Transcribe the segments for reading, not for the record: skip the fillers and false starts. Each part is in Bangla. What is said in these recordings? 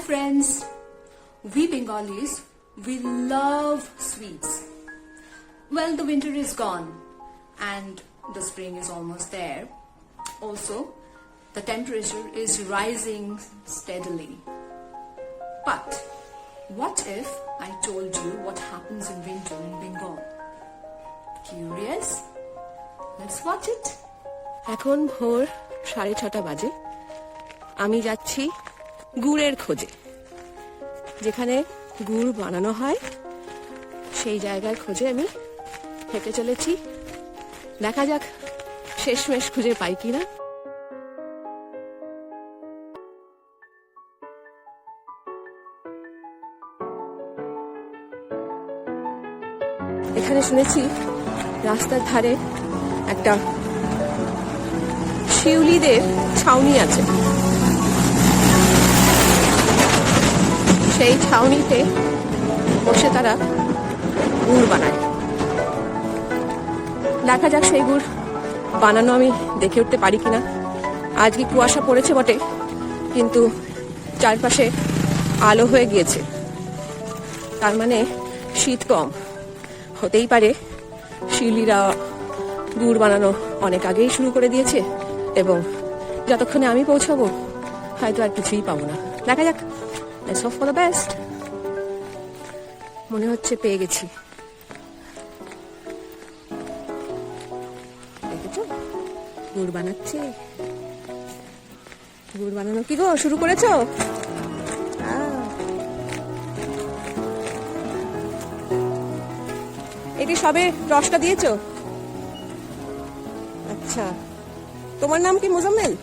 friends, we Bengalis, we love sweets. Well, the winter is gone and the spring is almost there. Also, the temperature is rising steadily. But what if I told you what happens in winter in Bengal? Curious? Let's watch it. এখন ভোর 6:30 বাজে। আমি যাচ্ছি গুড়ের খোঁজে। যেখানে গুড় বানানো হয় সেই জায়গার খোঁজে আমি হেঁটে চলেছি। দেখা যাক শেষমেশ খুঁজে পাই কিনা। এখানে শুনেছি রাস্তার ধারে একটা শিউলিদের ছাউনি আছে। সেই ছাউনিতে বসে তারা গুড় বানায়। দেখা যাক সেই গুড় বানানো আমি দেখে উঠতে পারি কিনা। আজকে কুয়াশা পড়েছে বটে, কিন্তু চারপাশে আলো হয়ে গিয়েছে, তার মানে শীত কম। হতেই পারে শিউলিরা গুড় বানানো অনেক আগেই শুরু করে দিয়েছে এবং যতক্ষণে আমি পৌঁছাবো হয়তো আর কিছুই পাবো না। দেখা যাক, let's hope for the best. মনে হচ্ছে পেয়ে গেছি। দেখেছো গুড় বানাচ্ছে। গুড় বানানো কি গো শুরু করেছো? এটি সবে রসটা দিয়েছো? আচ্ছা, তোমার নাম কি মুজাম্মেল?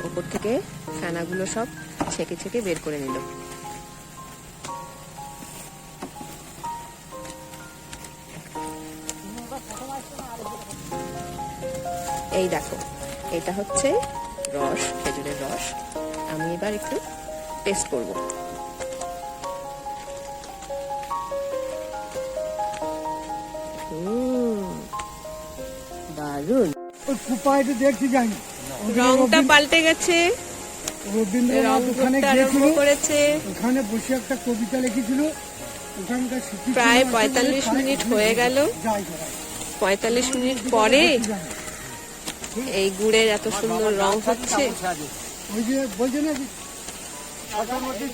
উপর থেকে ফেনাগুলো সব ছেঁকে ছেঁকে বের করে নিল। এই দেখো, এটা হচ্ছে রস, খেজুরের রস। আমি এবার একটু টেস্ট করব। দারুন। রংটা পাল্টে গেছে। রবীন্দ্রনাথ ওখানে গিয়েছিল, ওখানে বসে একটা কবিতা লিখেছিল। ওখানকার প্রায় 45 মিনিট হয়ে গেল। 45 মিনিট পরে এই গুড়ের এত সুন্দর রং হচ্ছে। ওই যে বলছে না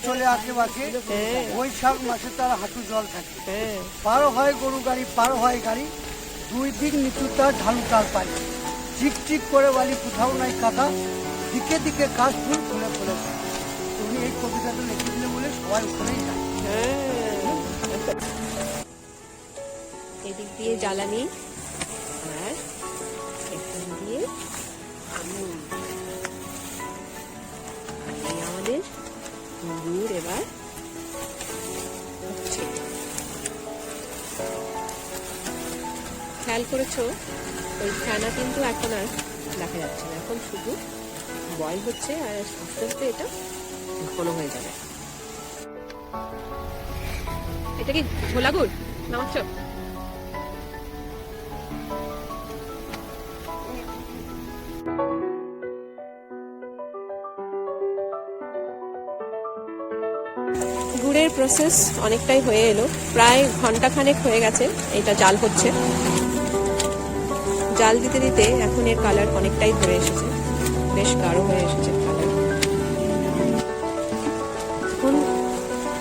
চলে আশেপাশে বৈশাখ মাসে তার হাঁটু জল থাকে। পারো হয় গরু গাড়ি, পারো হয় গাড়ি, দুই দিক নিচু তার ঢালু তার পাই। চিকচিক করে বালি কোথাও নাই কাটা, দিকে দিকে কাশ ফুল ফুলে ফুলে। তুমি এই কবিতাটা লিখেছিলে বলে সবাই ওখানেই যায়। এদিক দিয়ে জ্বালানি আর এখান দিয়ে আগুন। এই আমাদের গুড় এবার হচ্ছে। খেয়াল করেছো ওই ফেনা কিন্তু এখন আর দেখা যাচ্ছে না, এখন শুধু বয়েল হচ্ছে আর আস্তে আস্তে এটা ঘন হয়ে যাবে। এটা কি ছোলা গুড় নামাচ্ছ? গুড়ের প্রসেস অনেকটাই হয়ে এলো, প্রায় ঘন্টাখানেক হয়ে গেছে এটা জাল হচ্ছে। জাল দিতে দিতে এখন এর কালার অনেকটাই ধরে এসেছে, বেশ গাঢ় হয়ে এসেছে কালার। এখন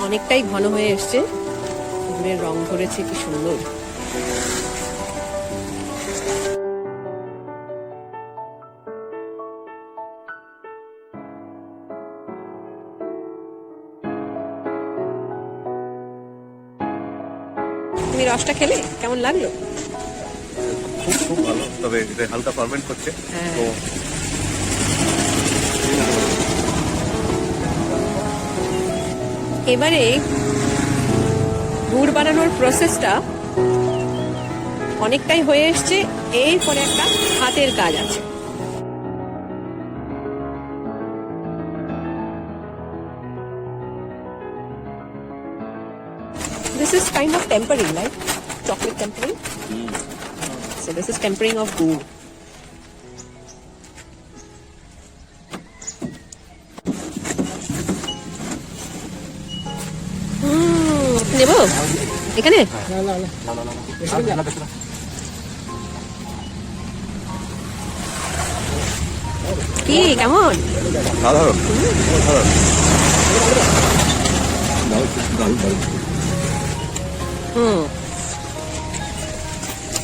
অনেকটাই ঘন হয়ে এসছে, গুড়ের রং ধরেছে কি সুন্দর। তুমি রসটা খেলে কেমন লাগলো? খুব ভালো, তবে এটা হালকা ফার্মেন্ট করছে। তো এবারে গুড় বানানোর প্রসেসটা অনেকটাই হয়ে এসছে। এরপরে একটা হাতের কাজ আছে। This is kind of tempering, right? Chocolate tempering. So this is tempering of gur. নেবো এখানে কি কেমন সাধারণ সাধারণ দারুণ দারুণ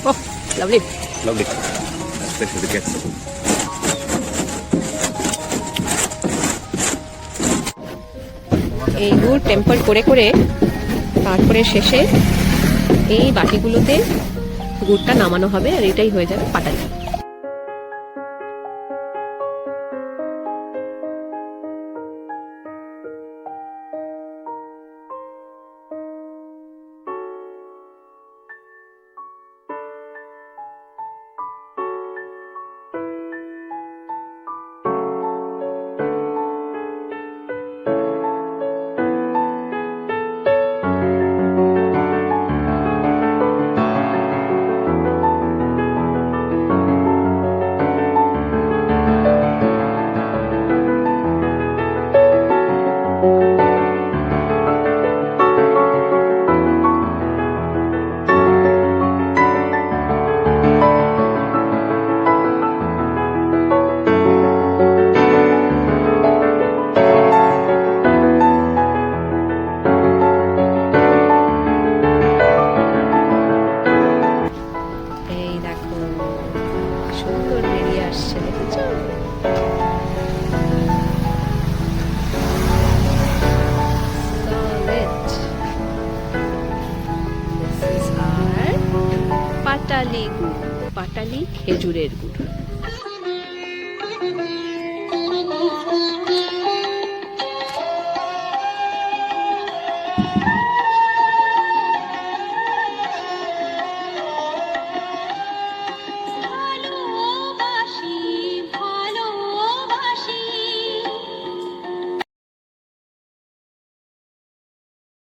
ওহ লাভলি লাভলি স্পেশালি গেটস এই গুড় টেম্পার করে করে তারপরে শেষে এই বাটিগুলোতে গুড়টা নামানো হবে আর এটাই হয়ে যাবে পাটালি। এই দেখো সুন্দর বেরিয়ে আসছে দেখেছো পাটালি গুড় পাটালি খেজুরের গুড়